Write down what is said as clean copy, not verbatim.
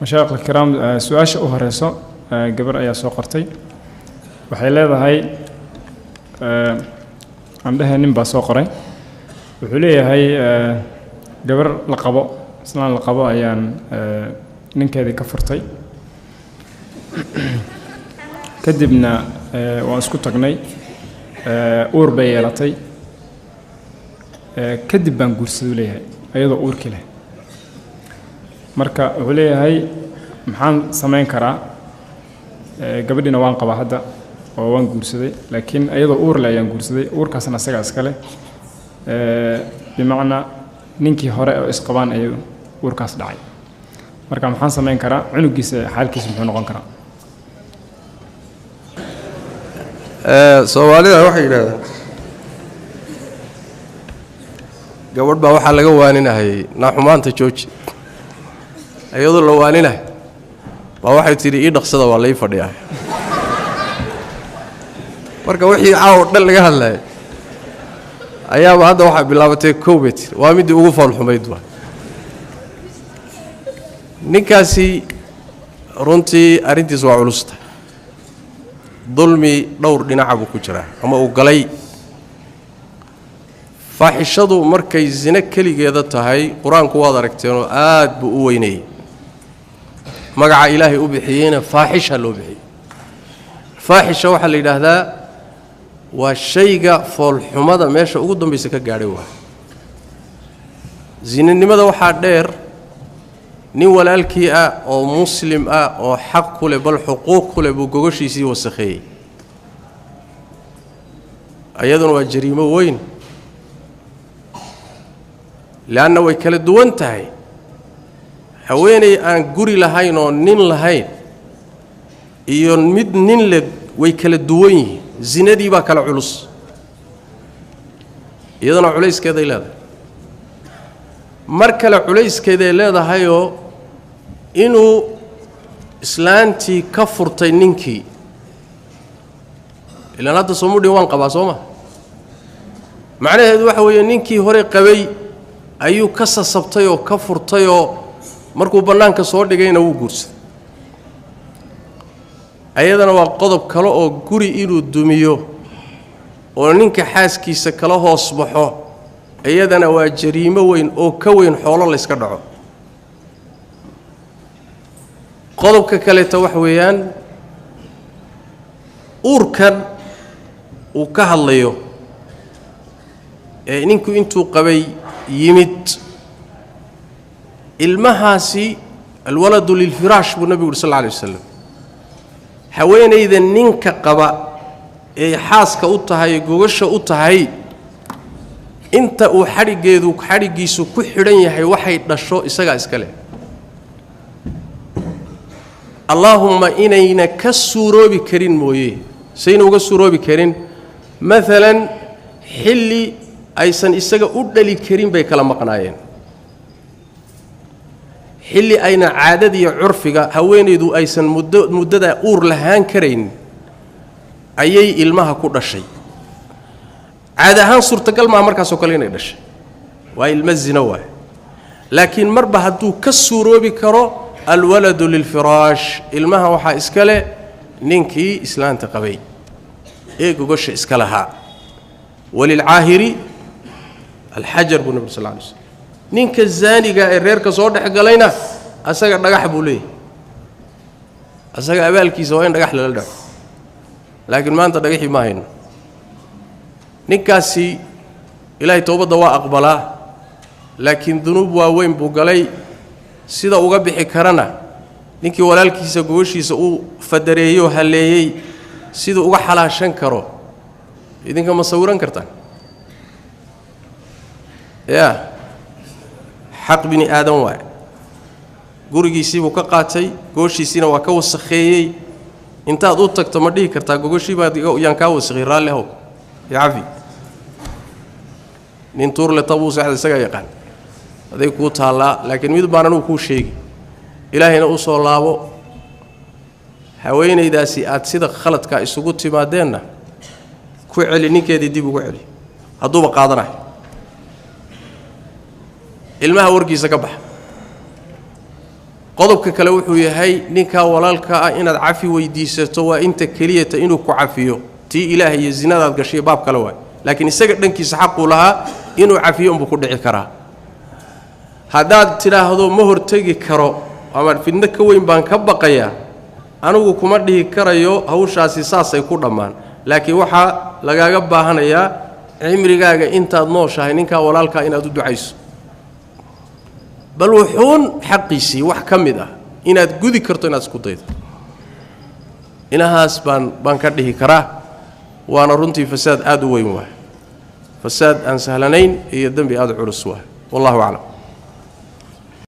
مشايخ الكرام سؤال أهرسو قبل أي سوقرتي وحيل هاي عندها نبى سوقري وحليه هاي قبل لقبة سنان لقبة أيان نك هذه كفرتي كدبنا وأسكت تقني أور بيلاتي كدب بنقول سدوليه أيضا أور كله marka wuxuu leeyahay maxaan sameyn karaa gabadhina waan qaba hadda oo waan guursaday laakiin ayadoo uur la ayaan guursaday uurkaasna asaga iskale bimaana ninkii hore oo isqabaan ay uurkaas dhacay marka maxaan sameyn karaa cunugiisa xaalkiisa muxuu noqon karaa Soomaalida waxay yiraahdaan gabadh baa waxa laga waaninahay naaxumaanta jooji ayadoo la waanina baa waxay tiri ii dhaqsada waa la ii fadhiyaa marka wixii caaw dhan laga hadlay ayaaba hadda waxa bilaabatay koobet waa mid ugu fool xumayd waa ninkaasi runtii arintiis waa culusta dulmi dhowr dhinac buu ku jiraa ama uu galay faaxishadu markay zina kaligeeda tahay quraanku waad aragteen oo aad buu u weynay magaca ilaahay u bixiyeen faaxisha loo bixiyay faaxisha waxa la yiraahdaa waa shayga fool xumada meesha ugu dambaysa ka gaaray waa zinanimada waxa dheer nin walaalkii ah oo muslim ah oo xaq ku leh bal xuquuq ku leh buu gogoshiisii wasakheeyay ayaduna waa jariimo weyn laana way kala duwan tahay haweenay aan guri lahayn oo nin lahayn iyo mid nin le way kala duwan yihiin zinadii baa kala culus iyadana culayskeeda leedahay mar kale culayskeeda leedahay oo inuu islaantii ka furtay ninkii ilaa hadda soomudii waan qabaa Sooma macnaheedu waxa weeye ninkii hore qabay ayuu ka sasabtay oo ka furtay oo markuu banaanka soo dhigayna uu guursaday ayadana waa qodob kale oo guri inuu dumiyo oo ninka xaaskiisa kala hoos baxo ayadana waa jariimo weyn oo ka weyn xoolo la iska dhaco qodobka kale ta wax weeyaan uurkan uu ka hadlayo ninku intuu qabay yimid ilmahaasi alwaladu lilfiraash buu nabigu sallallahu alayhi wasallam haweenayda ninka qaba ee xaaska u tahay gogasha u tahay inta uu xarigiisu ku xidhan yahay waxay dhasho isaga iska leh allahumma inayna ka suuroobi karin mooyee sayna uga suuroobi karin maalan xilli aysan isaga u dhali karin bay kala maqnaayeen xilli ayna caadada iyo curfiga haweenaydu aysan muddada uur lahaan karayn ayay ilmaha ku dhashay caad ahaan suurtagal ma markaas oo kale inay dhashay waa ilma zina waa laakiin marba hadduu ka suuroobi karo alwaladu lilfiraash ilmaha waxa iska leh ninkii islaanta qabay ee gogosha iska lahaa walilcaahiri الحجر بن النبي صلى الله عليه وسلم نينك الزانيغا ريركا سو دخغلينا اسغا دغخ بو ليه اسغا ابالكيسا وين دغخ لا دغ لكن ما انت دغخي ما هين نينكاسي الهي توبه وا اقبلا لكن ذنوب وين بو غلي سيده اوغا بخي كرنا نينكي ولالكيسا غوشيسا او فدرييو هليي سيده اوغا حلاشن كرو idinka ma sawiran kartaan يا حق بني آدم واحد gurigiisii buu ka qaatay gooshiisina waa ka wasakheeyay inta aad u tagto ma dhigi kartaa gogoshii baad yaan ka wasakhay raali haw yaafi nin tuur la tabu saxda isaga yaqaan aday ku taala laakiin mid baanan uu ku sheegi ilaahina u soo laabo haweenaydaasi aad sida khaladka isugu timaadeenna ku celi ninkeedii dib ugu celi hadduu qaadanayo ilmaha warkiisa ka bax qodobka kale wuxuu yahay ninka walaalka ah inaad cafi weydiisato waa inta keliyata inuu ku cafiyo tii ilaahay iyo zinadaad gashay baab kale waay laakiin isaga dhankiisa xaq u lahaa inuu cafiyo unbuu ku dhici karaa haddaad tidhaahdo ma hortegi karo ama fidno ka weyn baan ka baqayaa anigu kuma dhihi karayo hawshaasi saasay ku dhammaan laakiin waxaa lagaaga baahanayaa cimrigaaga intaad nooshahay ninkaa walaalkaa inaad u ducayso bal wuxuun xaqiisii wax ka mid ah inaad gudi karto inaad isku daydo inahaas baan ka dhihi karaa waana runtii fasaad aad u weyn waay fasaad aan sahlanayn iyo dembi aad u culus waay wallahu aclam